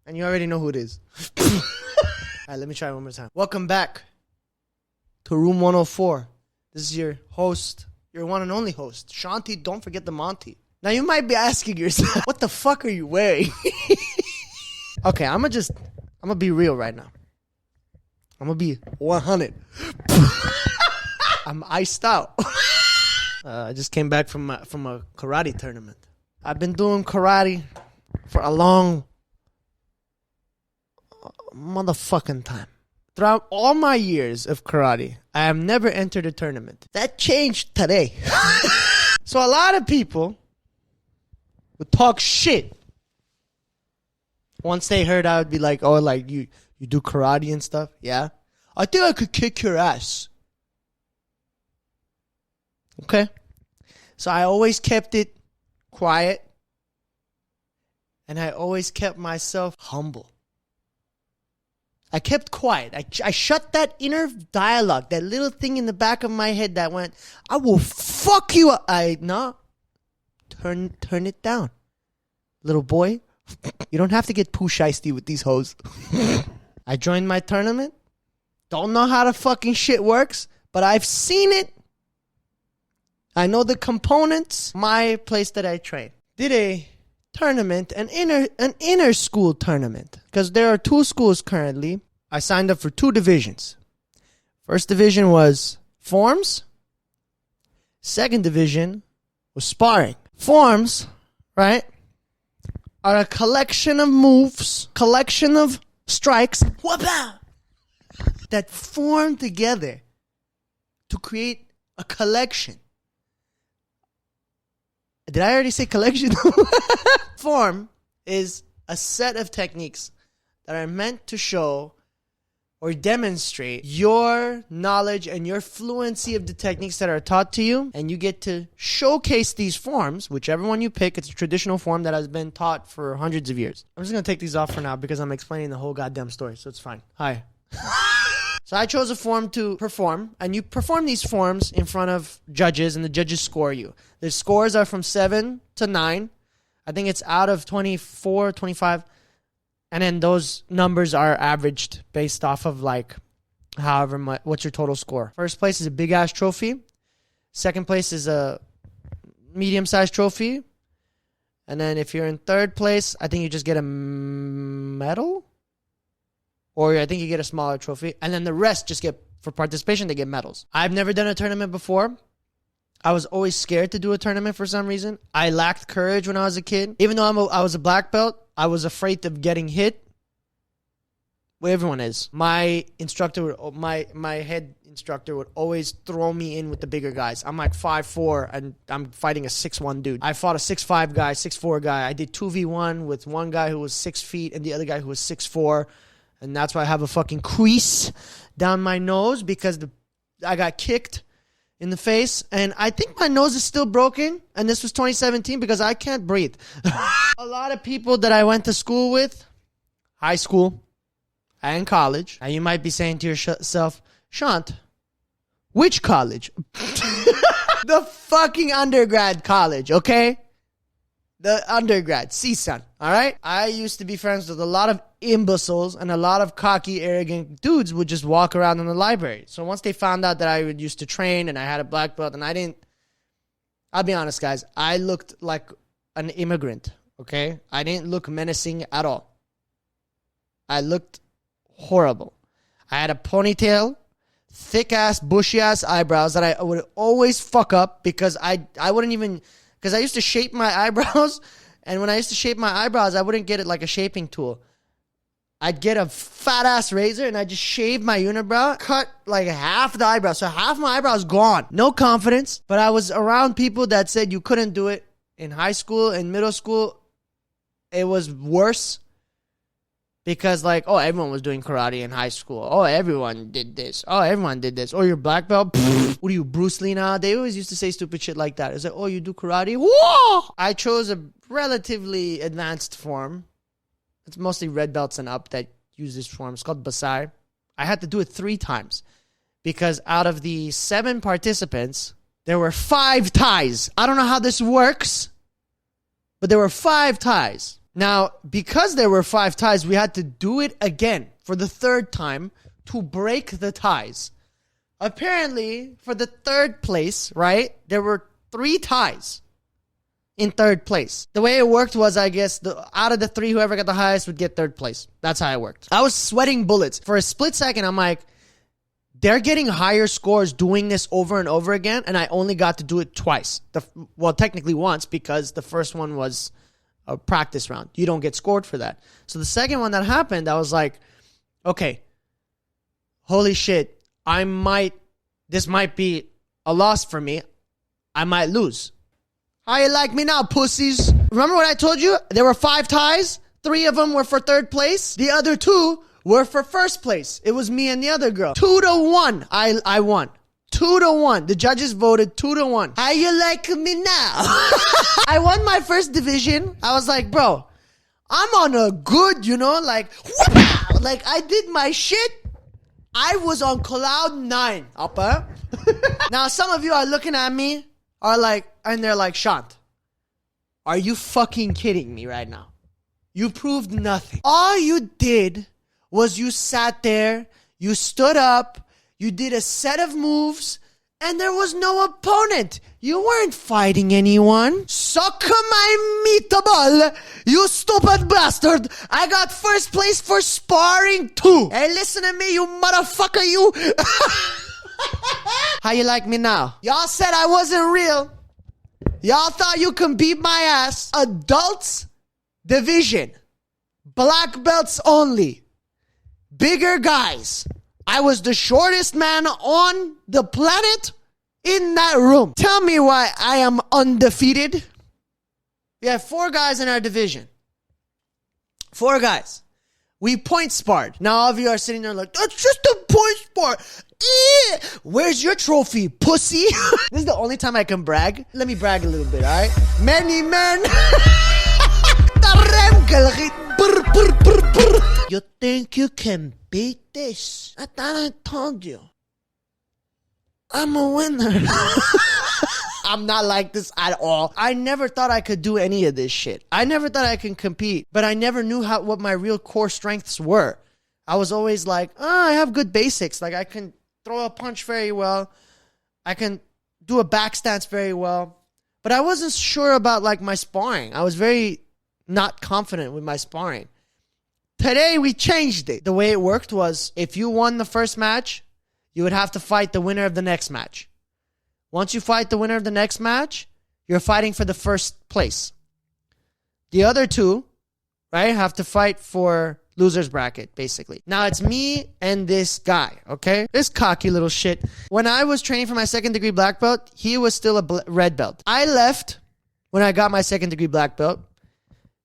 And you already know who it is. All right, let me try it one more time. Welcome back to Room 104. This is your host, your one and only host, Shanti. Don't forget the Manti. Now, you might be asking yourself, what the fuck are you wearing? Okay, I'm going to be real right now. I'm going to be 100. I'm iced out. I just came back from a karate tournament. I've been doing karate for a long motherfucking time. Throughout all my years of karate, I have never entered a tournament. That changed today. So a lot of people would talk shit. Once they heard I would be like, oh, like you do karate and stuff? Yeah. I think I could kick your ass. Okay. So I always kept it quiet. And I always kept myself humble. I kept quiet. I shut that inner dialogue, that little thing in the back of my head that went, I will fuck you up. Turn it down. Little boy, you don't have to get poo shiesty with these hoes. I joined my tournament. Don't know how the fucking shit works, but I've seen it. I know the components. My place that I train did a tournament, an inner school tournament, because there are 2 schools currently. I signed up for 2 divisions. First division was forms. Second division was sparring. Forms, right, are a collection of moves, collection of strikes, that form together to create a collection. Did I already say collection? Form is a set of techniques that are meant to show or demonstrate your knowledge and your fluency of the techniques that are taught to you. And you get to showcase these forms, whichever one you pick. It's a traditional form that has been taught for hundreds of years. I'm just going to take these off for now because I'm explaining the whole goddamn story, so it's fine. Hi. So I chose a form to perform, and you perform these forms in front of judges, and the judges score you. The scores are from 7 to 9. I think it's out of 24, 25. And then those numbers are averaged based off of like however much, what's your total score. First place is a big ass trophy. Second place is a medium-sized trophy. And then if you're in third place, I think you just get a medal. Or I think you get a smaller trophy. And then the rest just get, for participation, they get medals. I've never done a tournament before. I was always scared to do a tournament for some reason. I lacked courage when I was a kid. Even though I was a black belt, I was afraid of getting hit. Well, everyone is. My instructor, my head instructor would always throw me in with the bigger guys. I'm like 5'4", and I'm fighting a 6'1" dude. I fought a 6'5" guy, 6'4" guy. I did 2v1 with one guy who was 6 feet and the other guy who was 6'4". And that's why I have a fucking crease down my nose, because I got kicked in the face. And I think my nose is still broken. And this was 2017 because I can't breathe. A lot of people that I went to school with, high school and college. And you might be saying to yourself, Shant, which college? The fucking undergrad college, okay? The undergrad, CSUN, all right? I used to be friends with a lot of imbeciles, and a lot of cocky, arrogant dudes would just walk around in the library. So once they found out that I used to train and I had a black belt, and I'll be honest, guys, I looked like an immigrant, okay? I didn't look menacing at all. I looked horrible. I had a ponytail, thick-ass, bushy-ass eyebrows that I would always fuck up because I wouldn't even... Because I used to shape my eyebrows, and when I used to shape my eyebrows, I wouldn't get it like a shaping tool. I'd get a fat-ass razor, and I'd just shave my unibrow, cut like half the eyebrow. So half my eyebrow's gone. No confidence, but I was around people that said you couldn't do it. In high school and middle school, it was worse. Because like, oh, everyone was doing karate in high school. Oh, everyone did this. Oh, everyone did this. Oh, you're black belt? What are you, Bruce Lee now? They always used to say stupid shit like that. It's like, oh, you do karate? Whoa! I chose a relatively advanced form. It's mostly red belts and up that use this form. It's called Basai. I had to do it 3 times. Because out of the 7 participants, there were 5 ties. I don't know how this works, but there were 5 ties. Now, because there were 5 ties, we had to do it again for the 3rd time to break the ties. Apparently, for the 3rd place, right, there were 3 ties in 3rd place. The way it worked was, I guess, out of the 3, whoever got the highest would get 3rd place. That's how it worked. I was sweating bullets. For a split second, I'm like, they're getting higher scores doing this over and over again, and I only got to do it twice. Well, technically once, because the first one was a practice round. You don't get scored for that. So the second one that happened, I was like, okay, holy shit, this might be a loss for me. I might lose. How you like me now, pussies? Remember what I told you? There were 5 ties. 3 of them were for 3rd place. The other 2 were for 1st place. It was me and the other girl. 2-1. I won. 2-1. The judges voted 2-1. How you like me now? I won my first division. I was like, bro, I'm on a good, like I did my shit. I was on cloud 9, upper. Now, some of you are looking at me, and they're like, Shant, are you fucking kidding me right now? You proved nothing. All you did was you sat there, you stood up, you did a set of moves, and there was no opponent. You weren't fighting anyone. Suck my meatball, you stupid bastard. I got 1st place for sparring too. Hey, listen to me, you motherfucker, you. How you like me now? Y'all said I wasn't real. Y'all thought you can beat my ass. Adults division. Black belts only. Bigger guys. I was the shortest man on the planet in that room. Tell me why I am undefeated. We have 4 guys in our division. 4 guys. We point sparred. Now all of you are sitting there like, that's just a point spar. Where's your trophy, pussy? This is the only time I can brag. Let me brag a little bit, all right? Many men. You think you can beat this? I thought I told you. I'm a winner. I'm not like this at all. I never thought I could do any of this shit. I never thought I could compete, but I never knew what my real core strengths were. I was always like, I have good basics. Like I can throw a punch very well. I can do a back stance very well. But I wasn't sure about like my sparring. I was very not confident with my sparring. Today we changed it. The way it worked was if you won the first match, you would have to fight the winner of the next match. Once you fight the winner of the next match, you're fighting for the 1st place. The other 2, right, have to fight for loser's bracket, basically. Now it's me and this guy, okay? This cocky little shit. When I was training for my 2nd degree black belt, he was still a red belt. I left when I got my 2nd degree black belt.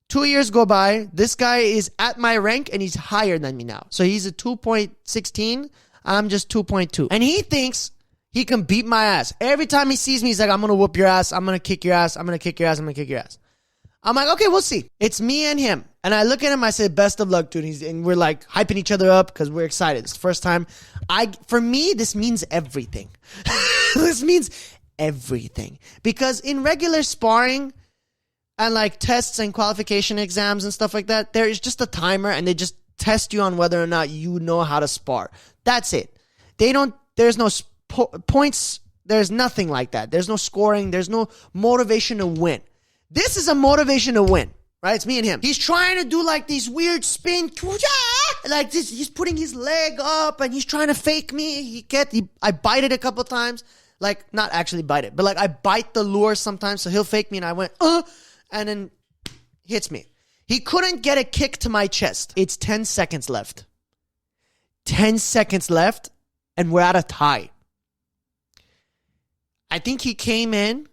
2 years go by. This guy is at my rank and he's higher than me now. So he's a 2.16. I'm just 2.2. And he thinks he can beat my ass. Every time he sees me, he's like, I'm going to whoop your ass. I'm going to kick your ass. I'm going to kick your ass. I'm going to kick your ass. I'm like, okay, we'll see. It's me and him. And I look at him, I say, best of luck, dude. And we're like hyping each other up because we're excited. It's the first time. For me, this means everything. This means everything. Because in regular sparring and like tests and qualification exams and stuff like that, there is just a timer and they just test you on whether or not you know how to spar. That's it. There's no points. There's nothing like that. There's no scoring. There's no motivation to win. This is a motivation to win, right? It's me and him. He's trying to do like these weird spin, like this. He's putting his leg up and he's trying to fake me. I bite it a couple times, like not actually bite it, but like I bite the lure sometimes. So he'll fake me and I went, and then hits me. He couldn't get a kick to my chest. It's 10 seconds left. 10 seconds left and we're at a tie. I think he came in.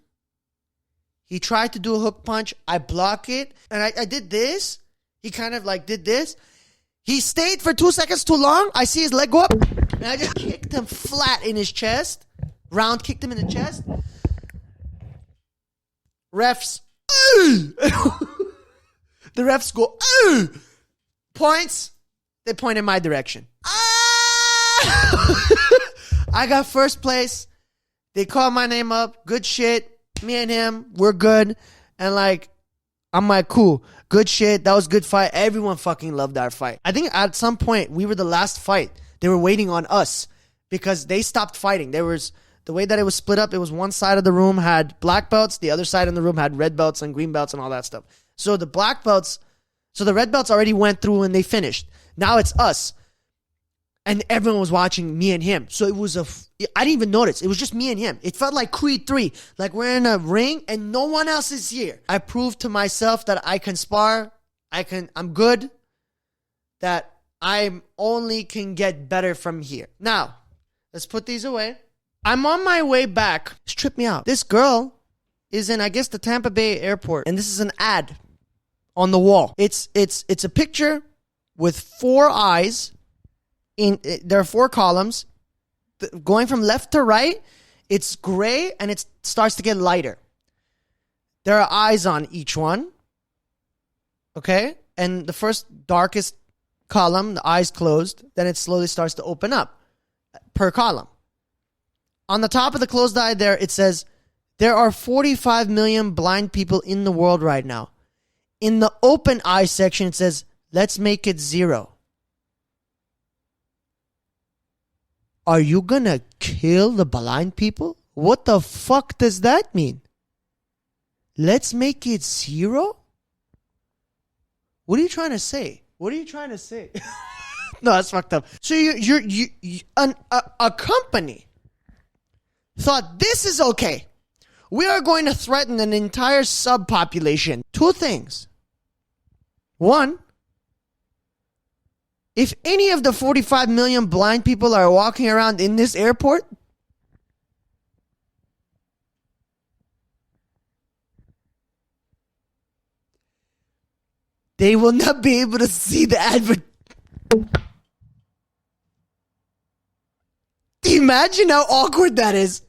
He tried to do a hook punch. I block it. And I did this. He kind of like did this. He stayed for 2 seconds too long. I see his leg go up. And I just kicked him flat in his chest. Round kicked him in the chest. Refs. The refs go, points. They point in my direction. I got 1st place. They call my name up. Good shit. Me and him, we're good. And like, I'm like, cool. Good shit. That was good fight. Everyone fucking loved our fight. I think at some point we were the last fight. They were waiting on us because they stopped fighting. There was the way that it was split up. It was one side of the room had black belts. The other side in the room had red belts and green belts and all that stuff. So the black belts, so the red belts already went through and they finished. Now it's us. And everyone was watching me and him. So it was I didn't even notice. It was just me and him. It felt like Creed 3. Like we're in a ring and no one else is here. I proved to myself that I can spar. I'm good. That I only can get better from here. Now, let's put these away. I'm on my way back. This tripped me out. This girl is in, I guess, the Tampa Bay airport. And this is an ad on the wall. It's a picture with 4 eyes. There are 4 columns going from left to right. It's gray and it starts to get lighter. There are eyes on each one. Okay. And the first darkest column, the eyes closed, then it slowly starts to open up per column. On the top of the closed eye there, it says, there are 45 million blind people in the world right now. In the open eye section, it says, let's make it 0. Are you gonna kill the blind people? What the fuck does that mean? Let's make it 0? What are you trying to say? What are you trying to say? No, that's fucked up. So a company thought this is okay. We are going to threaten an entire subpopulation. 2 things. 1, if any of the 45 million blind people are walking around in this airport, they will not be able to see the advert. Imagine how awkward that is.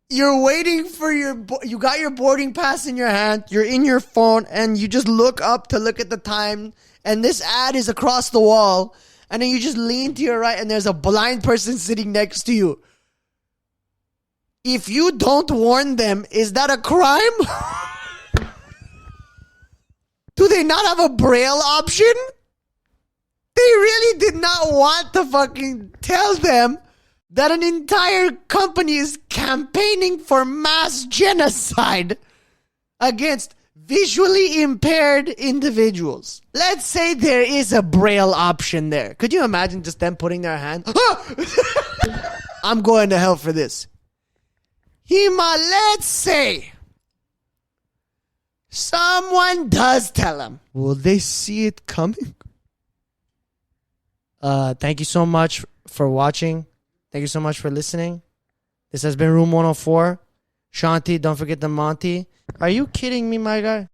You're waiting for you got your boarding pass in your hand, you're in your phone, and you just look up to look at the time, and this ad is across the wall, and then you just lean to your right, and there's a blind person sitting next to you. If you don't warn them, is that a crime? Do they not have a braille option? They really did not want to fucking tell them that an entire company is campaigning for mass genocide against visually impaired individuals. Let's say there is a braille option there. Could you imagine just them putting their hand? I'm going to hell for this. Hima, let's say someone does tell them. Will they see it coming? Thank you so much for watching. Thank you so much for listening. This has been Room 104. Shanti, don't forget the Manti. Are you kidding me, my guy?